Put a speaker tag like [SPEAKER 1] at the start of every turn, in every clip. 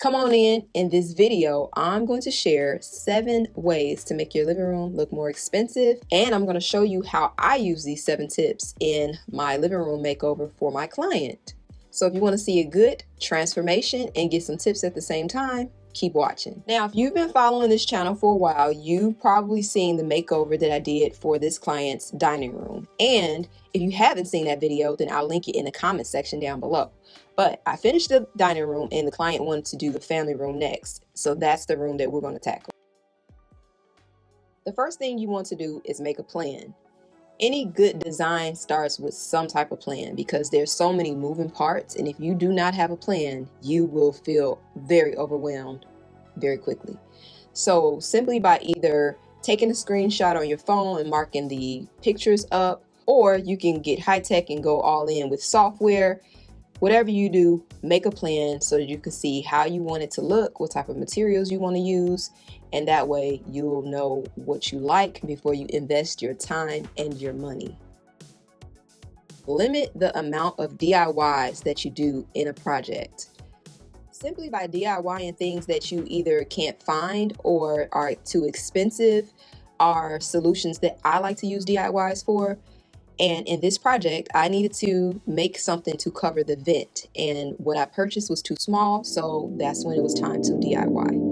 [SPEAKER 1] Come on in this video, I'm going to share 7 ways to make your living room look more expensive, and I'm going to show you how I use these 7 tips in my living room makeover for my client. So if you want to see a good transformation and get some tips at the same time, keep watching. Now, if you've been following this channel for a while, you've probably seen the makeover that I did for this client's dining room. And if you haven't seen that video, then I'll link it in the comment section down below. But I finished the dining room and the client wanted to do the family room next. So that's the room that we're going to tackle. The first thing you want to do is make a plan. Any good design starts with some type of plan because there's so many moving parts, and if you do not have a plan, you will feel very overwhelmed very quickly. So simply by either taking a screenshot on your phone and marking the pictures up, or you can get high tech and go all in with software. Whatever you do, make a plan so that you can see how you want it to look, what type of materials you want to use, and that way you'll know what you like before you invest your time and your money. Limit the amount of DIYs that you do in a project. Simply by DIYing things that you either can't find or are too expensive are solutions that I like to use DIYs for. And in this project, I needed to make something to cover the vent, and what I purchased was too small, so that's when it was time to DIY.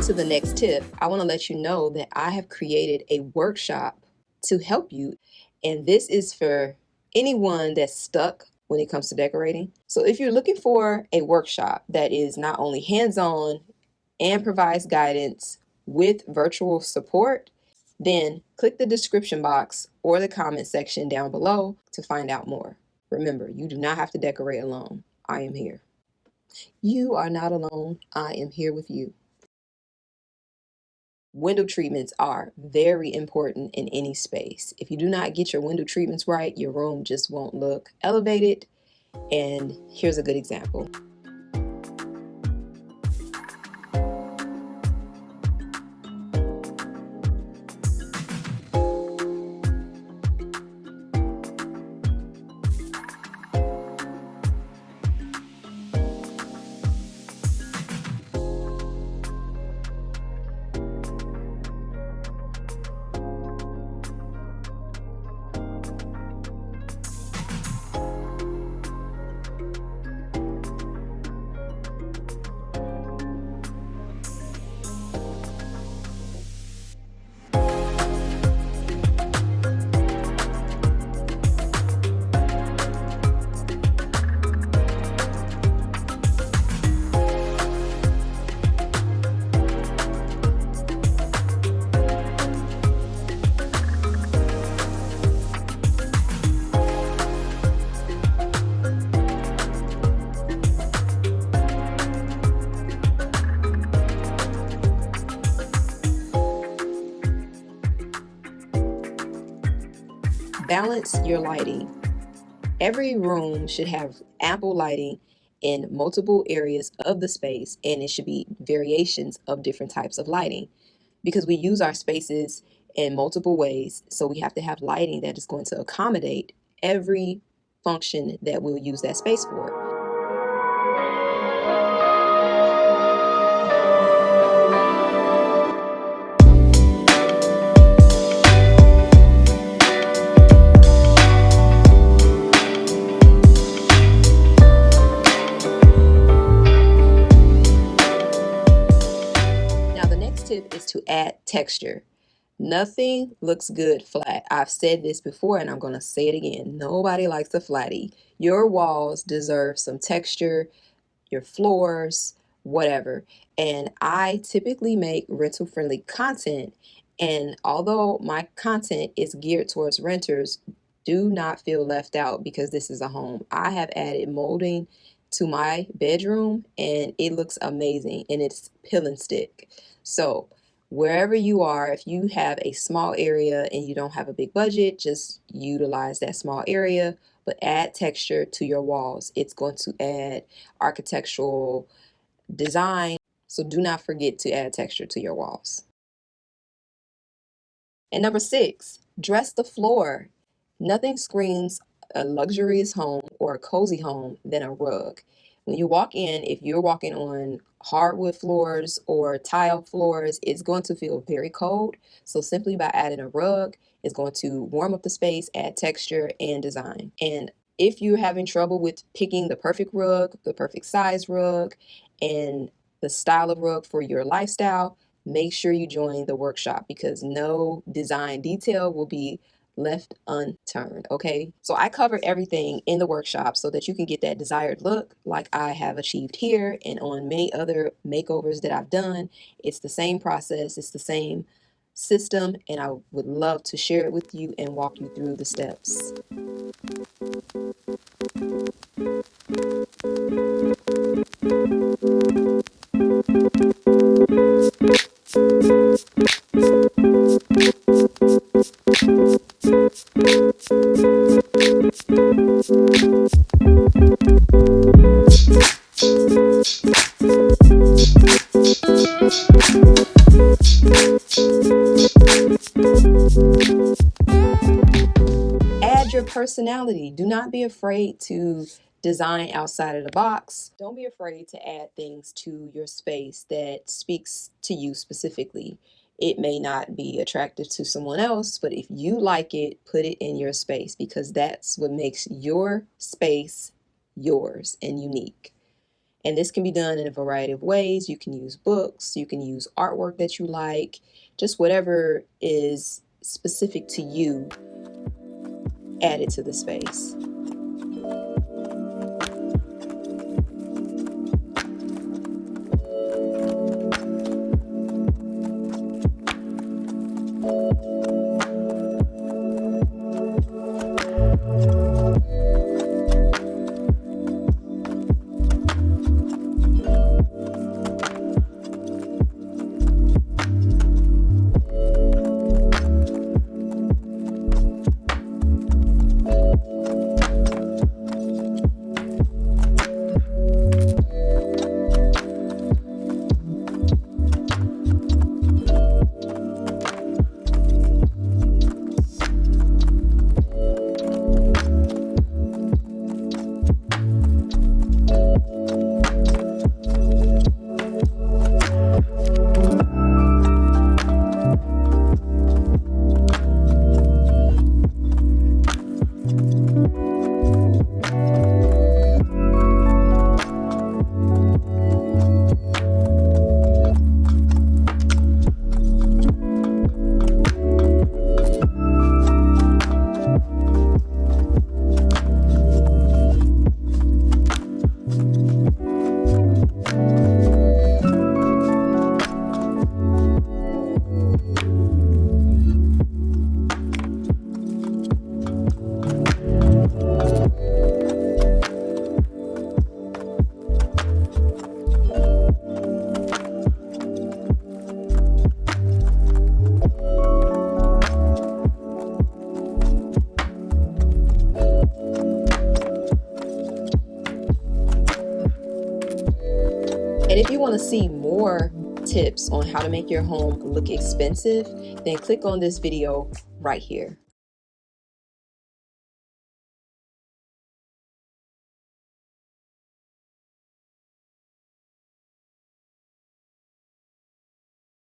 [SPEAKER 1] To the next tip, I want to let you know that I have created a workshop to help you, and this is for anyone that's stuck when it comes to decorating. So if you're looking for a workshop that is not only hands-on and provides guidance with virtual support, then click the description box or the comment section down below to find out more. Remember, you do not have to decorate alone. I am here. You are not alone. I am here with you. Window treatments are very important in any space. If you do not get your window treatments right, your room just won't look elevated. And here's a good example. Balance your lighting. Every room should have ample lighting in multiple areas of the space, and it should be variations of different types of lighting because we use our spaces in multiple ways. So we have to have lighting that is going to accommodate every function that we'll use that space for. Tip is to add texture. Nothing looks good flat. I've said this before and I'm going to say it again. Nobody likes a flatty. Your walls deserve some texture, your floors, whatever. And I typically make rental friendly content, and although my content is geared towards renters, do not feel left out because this is a home. I have added molding to my bedroom and it looks amazing, and it's pill and stick. So wherever you are, if you have a small area and you don't have a big budget, just utilize that small area, but add texture to your walls. It's going to add architectural design. So do not forget to add texture to your walls. And number 6, dress the floor. Nothing screams a luxurious home or a cozy home than a rug. When you walk in, if you're walking on hardwood floors or tile floors, it's going to feel very cold. So simply by adding a rug, it's going to warm up the space, add texture and design. And if you're having trouble with picking the perfect rug, the perfect size rug, and the style of rug for your lifestyle, make sure you join the workshop because no design detail will be left unturned. Okay, so I cover everything in the workshop so that you can get that desired look like I have achieved here and on many other makeovers that I've done. It's the same process, it's the same system, and I would love to share it with you and walk you through the steps. Add your personality. Do not be afraid to design outside of the box. Don't be afraid to add things to your space that speaks to you specifically. It may not be attractive to someone else, but if you like it, put it in your space because that's what makes your space yours and unique. And this can be done in a variety of ways. You can use books, you can use artwork that you like, just whatever is specific to you, add it to the space. if you want to see more tips on how to make your home look expensive, then click on this video right here.